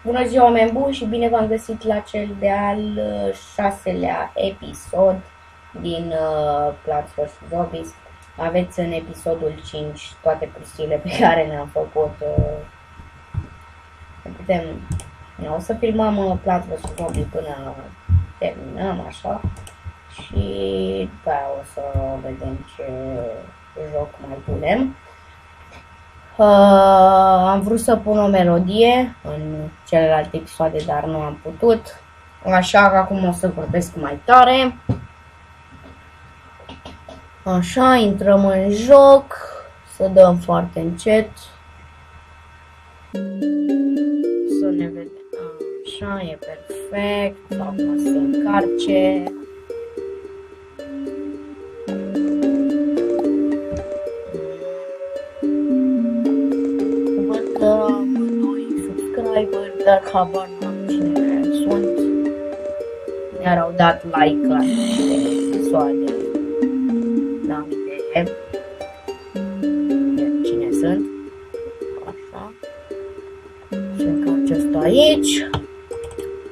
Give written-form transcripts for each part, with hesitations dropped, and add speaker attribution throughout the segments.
Speaker 1: Bună ziua, oameni buni, și bine v-am găsit la cel de-al 6-lea episod din Plants vs. Zombies. Aveți în episodul 5 toate prostiile pe care le-am făcut. O să filmăm Plants vs. Zombies până terminăm, așa. Și după aia o să vedem ce joc mai punem. Am vrut să pun o melodie în celelalte episoade, dar nu am putut. Așa că acum o să vorbesc mai tare. Așa, intrăm în joc. Să dăm foarte încet. Să ne vedem. Așa, e perfect. Acum se încarce. Subscriber, dar habar n-am cine sunt. Mi-au dat like la episoade. N-am idee cine sunt. Așa. Și încarc asta aici.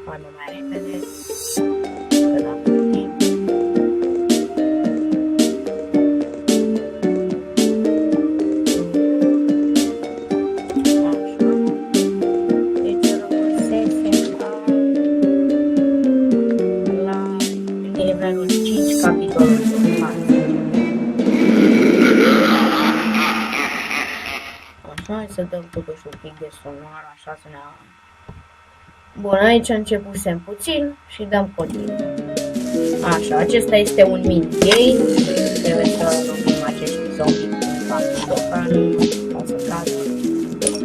Speaker 1: Hai mai repede. Că n-am timp. Hai să dăm totuși un pic de sonor, așa să ne... Bun, aici începusem puțin și dăm continuu. Așa, acesta este un mini-game. Trebuie să lovim acești zombie în capul ca să cadă.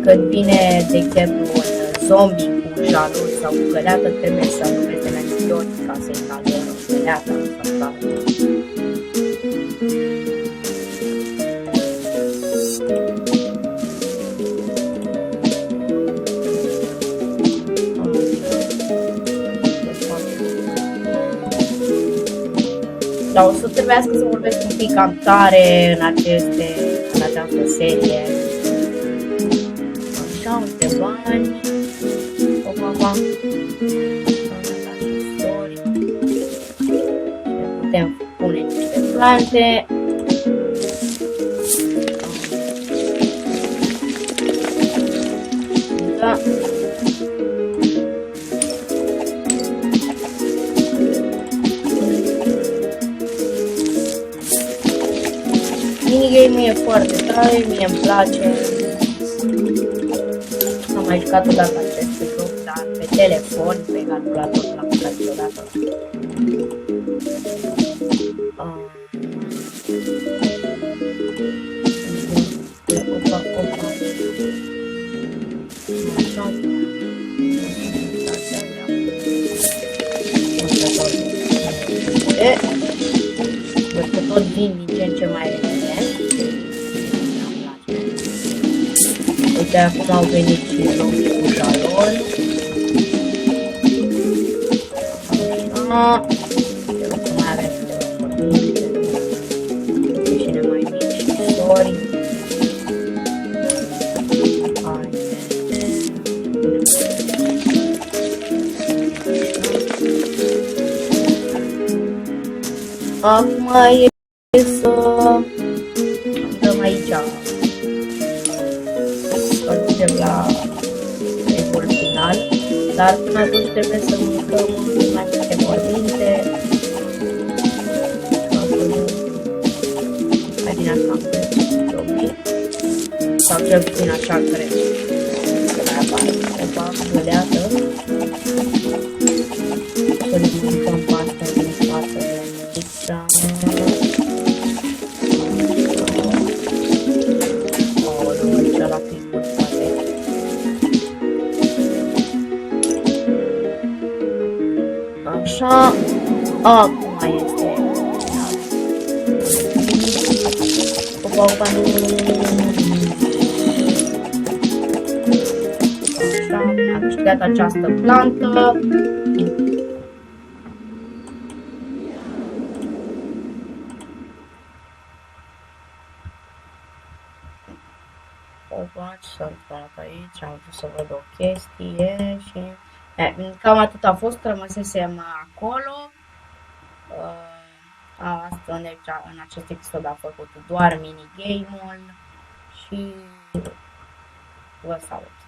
Speaker 1: Când vine, de exemplu, un zombie cu jaluri sau cu găleată, trebuie să numesc de antibioti ca să-i calde găleata sau calde. Dar o să trebuiască să vorbesc un pic cam tare în această serie. Așa, uite bani. Opa. Putem pune niște plante. Da. Minigame e foarte tare, mie îmi place. Am mai jucat odată acest joc, dar pe telefon, pe calculator, l-am jucat odată. Opa. Văd că tot vin din ce în ce mai repede. Uite, acum au venit și zombie cu jalon. Așa. Uite, mai avem și ne mai vin și sori. Acum e să dăm aici. Ajungem la regul final, dar până atunci trebuie să mâncăm mai multe cuvinte. Mai bine așa zombie. Sau cel puțin așa cred. Că mai apare ceva găleată. Să ne mâncăm pasta din față de pizza. Așa, acum este. Opa. Așa, mi-a câștigat această plantă. Opa, să intrat aici, am vrut să văd o chestie și cam atât a fost, rămăsesem acolo. Asta în acest episod a făcut doar minigame-ul și vă salut.